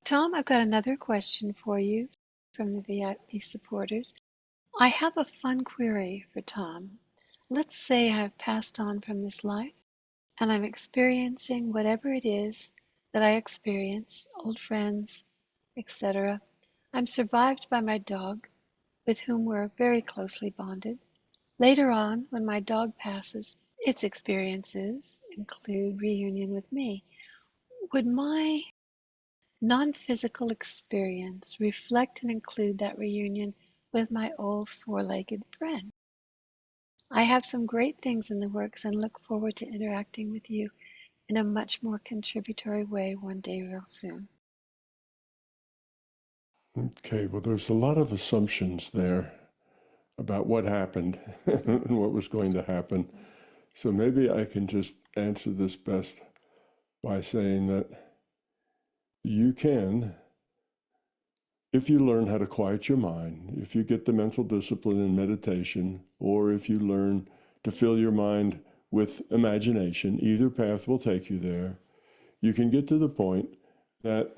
Tom, I've got another question for you from the VIP supporters. I have a fun query for Tom. Let's say I've passed on from this life and I'm experiencing whatever it is that I experience, old friends, etc. I'm survived by my dog, with whom we're very closely bonded. Later on, when my dog passes, its experiences include reunion with me. Would my non-physical experience reflect and include that reunion with my old four-legged friend? I have some great things in the works and look forward to interacting with you in a much more contributory way one day real soon. Okay, well, there's a lot of assumptions there about what happened and what was going to happen. So maybe I can just answer this best by saying that you can, if you learn how to quiet your mind, if you get the mental discipline in meditation, or if you learn to fill your mind with imagination, either path will take you there. You can get to the point that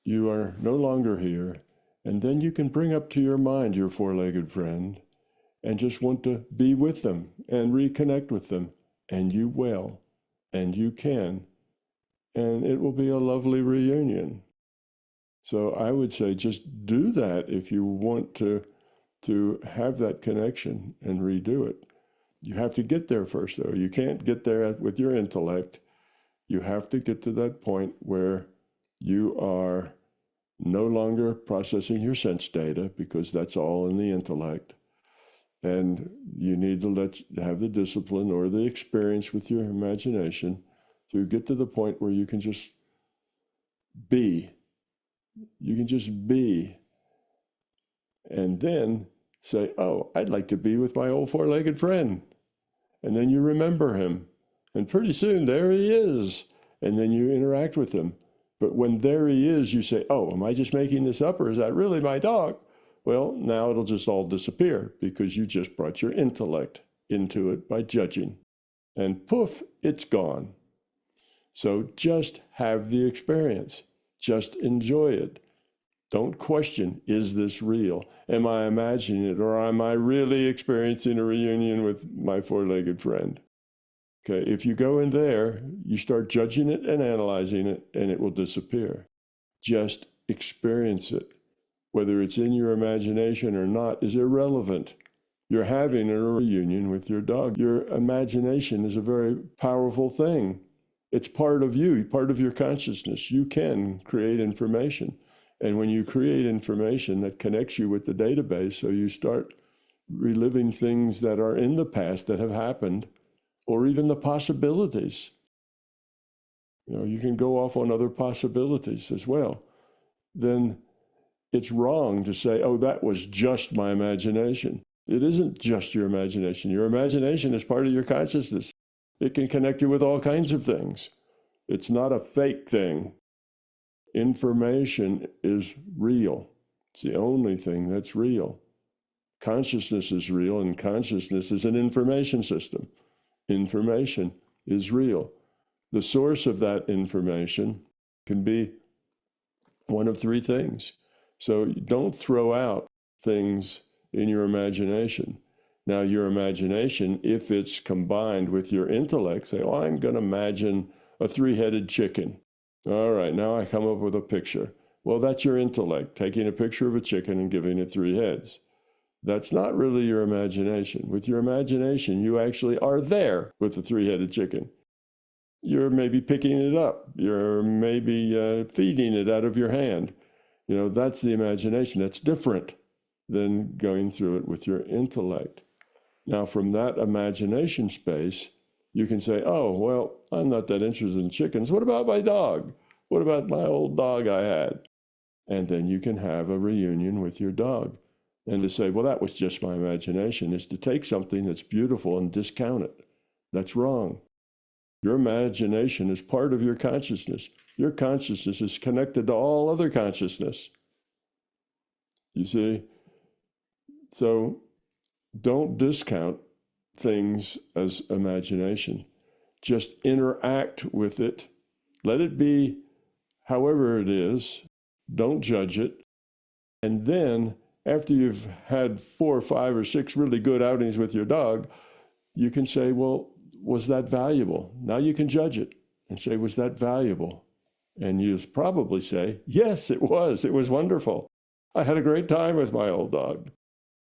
you are no longer here, and then you can bring up to your mind your four-legged friend and just want to be with them and reconnect with them, and you will, and you can, and it will be a lovely reunion. So I would say just do that if you want to have that connection and redo it. You have to get there first, though. You can't get there with your intellect. You have to get to that point where you are no longer processing your sense data, because that's all in the intellect. And you need to have the discipline or the experience with your imagination to get to the point where you can just be. You can just be. And then say, oh, I'd like to be with my old four-legged friend. And then you remember him. And pretty soon, there he is. And then you interact with him. But when there he is, you say, oh, am I just making this up, or is that really my dog? Well, now it'll just all disappear because you just brought your intellect into it by judging. And poof, it's gone. So just have the experience. Just enjoy it. Don't question, is this real? Am I imagining it, or am I really experiencing a reunion with my four-legged friend? Okay, if you go in there, you start judging it and analyzing it, and it will disappear. Just experience it. Whether it's in your imagination or not is irrelevant. You're having a reunion with your dog. Your imagination is a very powerful thing. It's part of you, part of your consciousness. You can create information. And when you create information that connects you with the database, so you start reliving things that are in the past that have happened, or even the possibilities. You can go off on other possibilities as well. Then it's wrong to say, oh, that was just my imagination. It isn't just your imagination. Your imagination is part of your consciousness. It can connect you with all kinds of things. It's not a fake thing. Information is real. It's the only thing that's real. Consciousness is real, and consciousness is an information system. Information is real. The source of that information can be one of three things. So don't throw out things in your imagination. Now, your imagination, if it's combined with your intellect, say, oh, I'm going to imagine a three-headed chicken. All right, now I come up with a picture. Well, that's your intellect, taking a picture of a chicken and giving it three heads. That's not really your imagination. With your imagination, you actually are there with the three-headed chicken. You're maybe picking it up. You're maybe feeding it out of your hand. That's the imagination. That's different than going through it with your intellect. Now, from that imagination space, you can say, oh, well, I'm not that interested in chickens. What about my dog? What about my old dog I had? And then you can have a reunion with your dog. And to say, well, that was just my imagination, is to take something that's beautiful and discount it. That's wrong. Your imagination is part of your consciousness. Your consciousness is connected to all other consciousness. You see? So don't discount things as imagination. Just interact with it. Let it be however it is, don't judge it. And then after you've had 4 or 5 or 6 really good outings with your dog, you can say, well, was that valuable? Now you can judge it and say, was that valuable? And you probably say, yes, it was. It was wonderful. I had a great time with my old dog.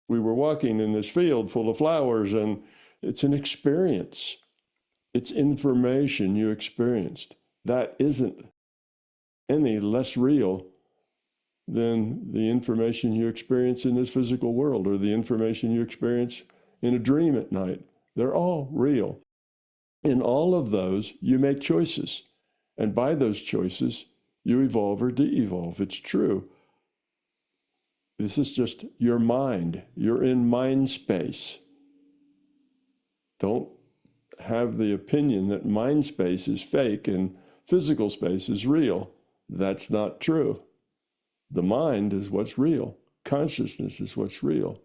We were walking in this field full of flowers, and it's an experience. It's information you experienced. That isn't any less real than the information you experience in this physical world or the information you experience in a dream at night. They're all real. In all of those, you make choices. And by those choices, you evolve or de-evolve. It's true. This is just your mind. You're in mind space. Don't have the opinion that mind space is fake and physical space is real. That's not true. The mind is what's real. Consciousness is what's real.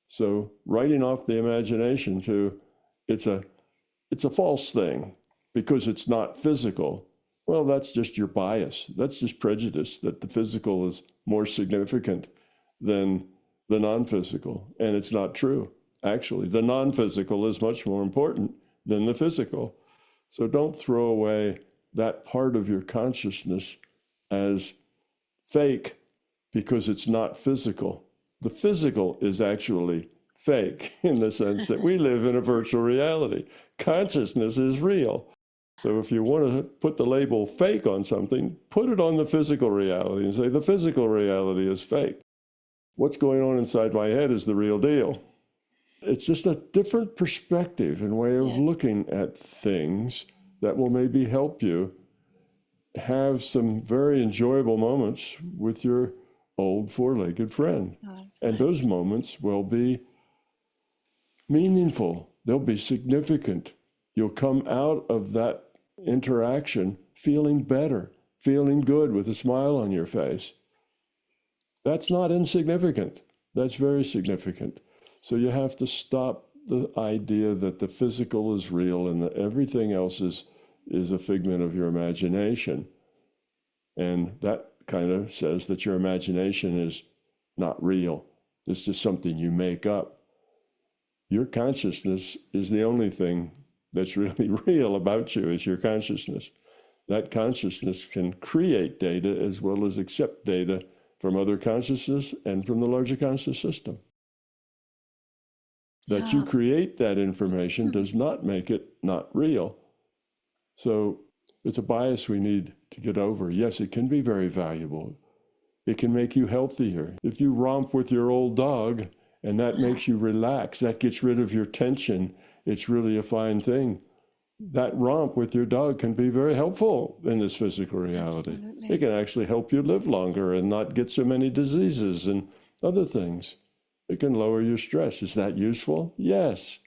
So writing off the imagination to it's a false thing because it's not physical. Well, that's just your bias. That's just prejudice that the physical is more significant than the non-physical. And it's not true. Actually, the non-physical is much more important than the physical. So don't throw away that part of your consciousness as fake because it's not physical. The physical is actually fake in the sense that we live in a virtual reality. Consciousness is real. So if you want to put the label fake on something, put it on the physical reality and say the physical reality is fake. What's going on inside my head is the real deal. It's just a different perspective and way of looking at things that will maybe help you have some very enjoyable moments with your old 4-legged friend. And those moments will be meaningful. They'll be significant. You'll come out of that interaction feeling better, feeling good with a smile on your face. That's not insignificant. That's very significant. So you have to stop the idea that the physical is real and that everything else is a figment of your imagination. And that kind of says that your imagination is not real. It's just something you make up. Your consciousness is the only thing that's really real about you is your consciousness. That consciousness can create data as well as accept data from other consciousness and from the larger conscious system. That you create that information does not make it not real. So it's a bias we need to get over. Yes, it can be very valuable. It can make you healthier. If you romp with your old dog and that makes you relax, that gets rid of your tension, it's really a fine thing. That romp with your dog can be very helpful in this physical reality. Absolutely. It can actually help you live longer and not get so many diseases and other things. It can lower your stress. Is that useful? Yes.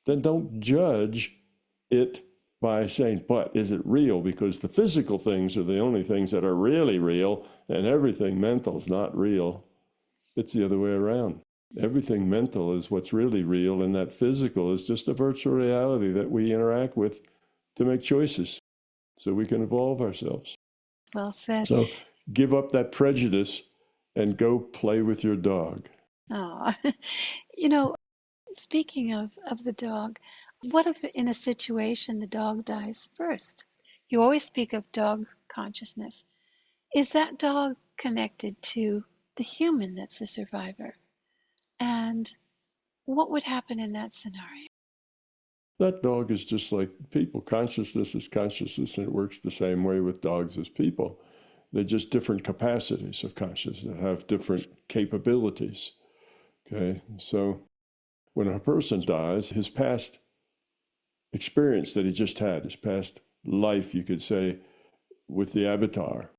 Then don't judge it by saying, but is it real? Because the physical things are the only things that are really real, and everything mental is not real. It's the other way around. Everything mental is what's really real, and that physical is just a virtual reality that we interact with to make choices so we can evolve ourselves. Well said. So give up that prejudice and go play with your dog. Oh, speaking of the dog, what if in a situation the dog dies first? You always speak of dog consciousness. Is that dog connected to the human that's the survivor? And what would happen in that scenario? That dog is just like people. Consciousness is consciousness, and it works the same way with dogs as people. They're just different capacities of consciousness that have different capabilities. Okay, so when a person dies, his past experience that he just had, his past life, you could say, with the avatar,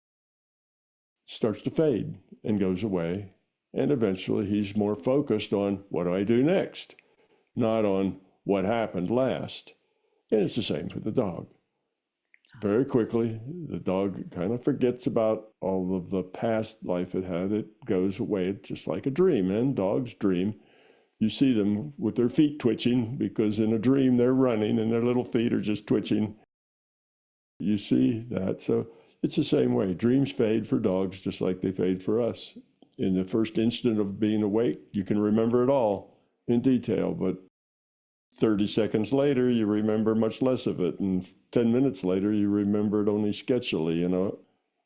starts to fade and goes away. And eventually he's more focused on what do I do next, not on what happened last. And it's the same for the dog. Very quickly, the dog kind of forgets about all of the past life it had. It goes away just like a dream, and dogs dream. You see them with their feet twitching because in a dream they're running and their little feet are just twitching. You see that. So it's the same way. Dreams fade for dogs just like they fade for us. In the first instant of being awake, you can remember it all in detail, but 30 seconds later, you remember much less of it. And 10 minutes later, you remember it only sketchily. You know,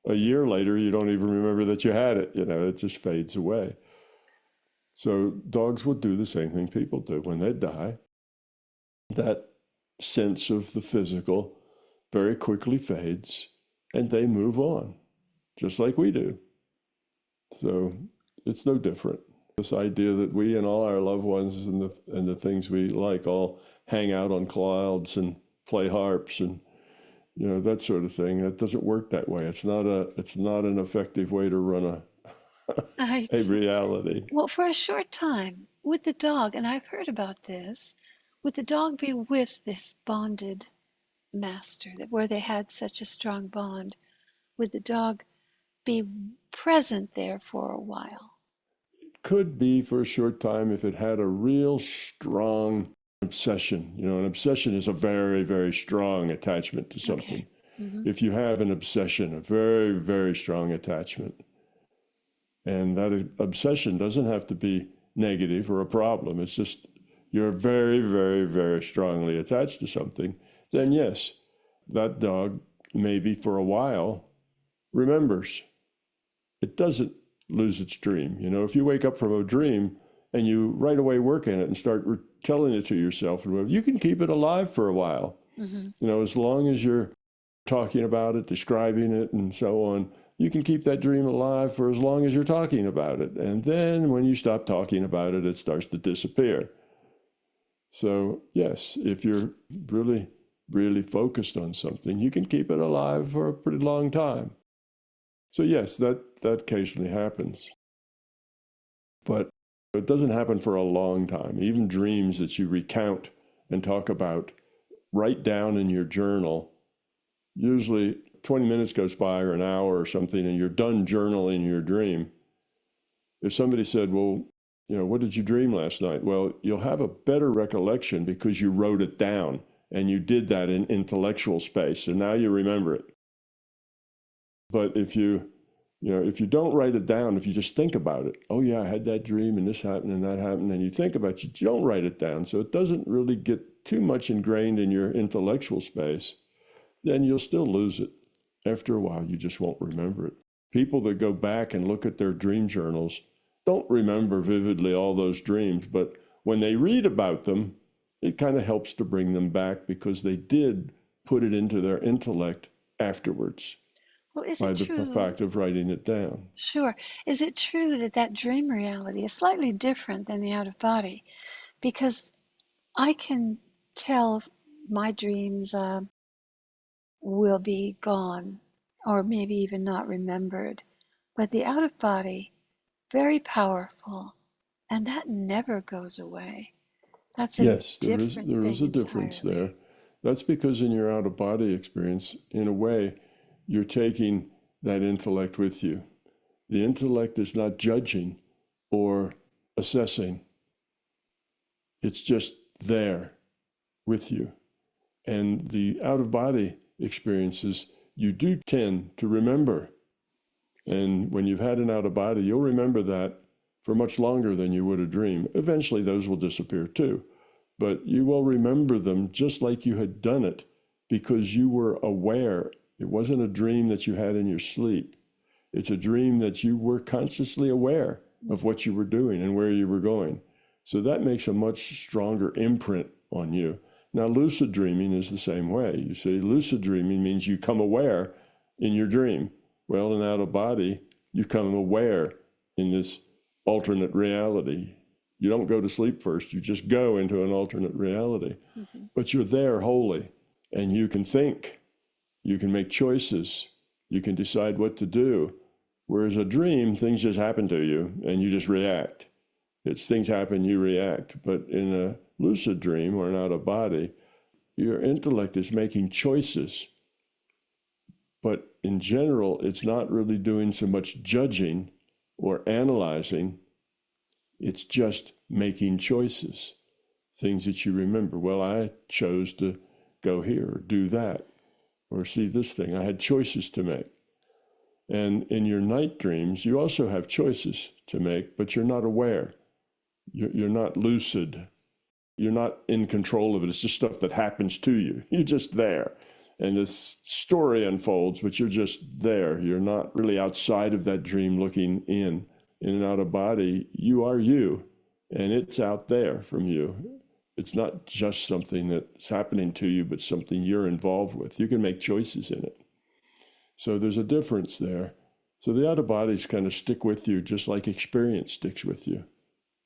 a year later, you don't even remember that you had it. You know, it just fades away. So dogs will do the same thing people do. When they die, that sense of the physical very quickly fades and they move on, just like we do. So it's no different. This idea that we and all our loved ones and the things we like all hang out on clouds and play harps and, you know, that sort of thing, that doesn't work that way. It's not an effective way to run I a see. reality. Well, for a short time, would the dog, and I've heard about this, would the dog be with this bonded master, that where they had such a strong bond, would the dog be present there for a while? Could be for a short time if it had a real strong obsession. You know, an obsession is a very, very strong attachment to something. Okay. Hmm. If you have an obsession, a very, very strong attachment, and that obsession doesn't have to be negative or a problem, it's just you're very, very, very strongly attached to something, then yes, that dog maybe for a while remembers. It doesn't lose its dream. You know, if you wake up from a dream and you right away work in it and start telling it to yourself, you can keep it alive for a while. Hmm. You know, as long as you're talking about it, describing it, and so on, you can keep that dream alive for as long as you're talking about it. And then when you stop talking about it, it starts to disappear. So yes, if you're really, really focused on something, you can keep it alive for a pretty long time. So yes, that occasionally happens. But it doesn't happen for a long time. Even dreams that you recount and talk about, write down in your journal, usually 20 minutes goes by or an hour or something, and you're done journaling your dream. If somebody said, well, you know, what did you dream last night? Well, you'll have a better recollection because you wrote it down and you did that in intellectual space, and now you remember it. But if you don't write it down, if you just think about it, oh yeah, I had that dream and this happened and that happened, and you think about it, you don't write it down, so it doesn't really get too much ingrained in your intellectual space, then you'll still lose it. After a while, you just won't remember it. People that go back and look at their dream journals don't remember vividly all those dreams, but when they read about them, it kind of helps to bring them back because they did put it into their intellect afterwards Well, is by it the true? fact of writing it down. Sure. Is it true that that dream reality is slightly different than the out of body? Because I can tell my dreams will be gone or maybe even not remembered. But the out of body, very powerful, and that never goes away. That's a Yes, different there is thing a difference entirely. there. That's because in your out of body experience, in a way, you're taking that intellect with you. The intellect is not judging or assessing. It's just there with you. And the out of body experiences, you do tend to remember. And when you've had an out of body, you'll remember that for much longer than you would a dream. Eventually, those will disappear too. But you will remember them just like you had done it because you were aware. It wasn't a dream that you had in your sleep. It's a dream that you were consciously aware of what you were doing and where you were going. So that makes a much stronger imprint on you. Now, lucid dreaming is the same way. You see, lucid dreaming means you come aware in your dream. Well, in out of body, you come aware in this alternate reality. You don't go to sleep first, you just go into an alternate reality. Mhm. But you're there wholly, and you can think, you can make choices, you can decide what to do. Whereas a dream, things just happen to you, and you just react. It's things happen, you react. But in a lucid dream or an out of body, your intellect is making choices. But in general, it's not really doing so much judging or analyzing. It's just making choices, things that you remember. Well, I chose to go here or do that or see this thing. I had choices to make. And in your night dreams, you also have choices to make, but you're not aware. You're not lucid. You're not in control of it. It's just stuff that happens to you. You're just there. And this story unfolds, but you're just there. You're not really outside of that dream looking in and out of body. You are you, and it's out there from you. It's not just something that's happening to you, but something you're involved with. You can make choices in it. So there's a difference there. So the out of bodies kind of stick with you just like experience sticks with you.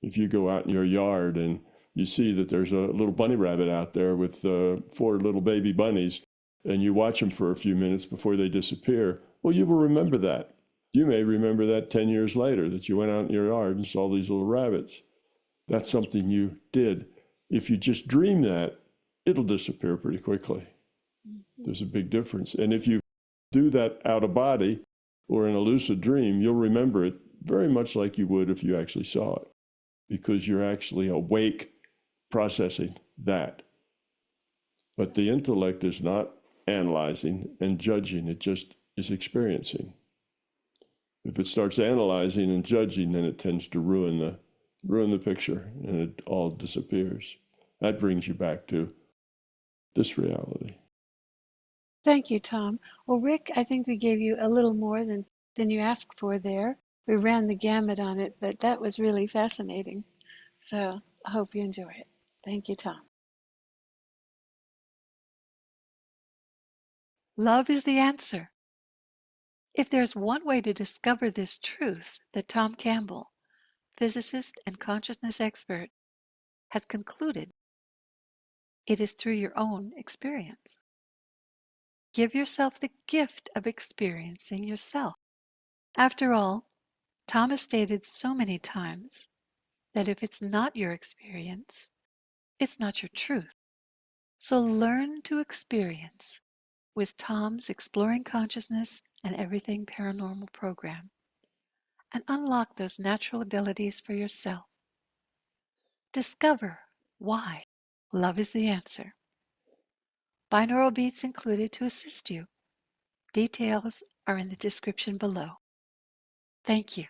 If you go out in your yard and you see that there's a little bunny rabbit out there with 4 little baby bunnies, and you watch them for a few minutes before they disappear, well, you will remember that. You may remember that 10 years later, that you went out in your yard and saw these little rabbits. That's something you did. If you just dream that, it'll disappear pretty quickly. There's a big difference. And if you do that out of body or in a lucid dream, you'll remember it very much like you would if you actually saw it, because you're actually awake processing that. But the intellect is not analyzing and judging, it just is experiencing. If it starts analyzing and judging, then it tends to ruin the picture, and it all disappears. That brings you back to this reality. Thank you, Tom. Well, Rick, I think we gave you a little more than you asked for there. We ran the gamut on it, but that was really fascinating. So I hope you enjoy it. Thank you, Tom. Love is the answer. If there's one way to discover this truth that Tom Campbell, physicist and consciousness expert, has concluded, it is through your own experience. Give yourself the gift of experiencing yourself. After all, Tom has stated so many times that if it's not your experience, it's not your truth. So learn to experience with Tom's Exploring Consciousness and Everything Paranormal program, and unlock those natural abilities for yourself. Discover why love is the answer. Binaural beats included to assist you. Details are in the description below. Thank you.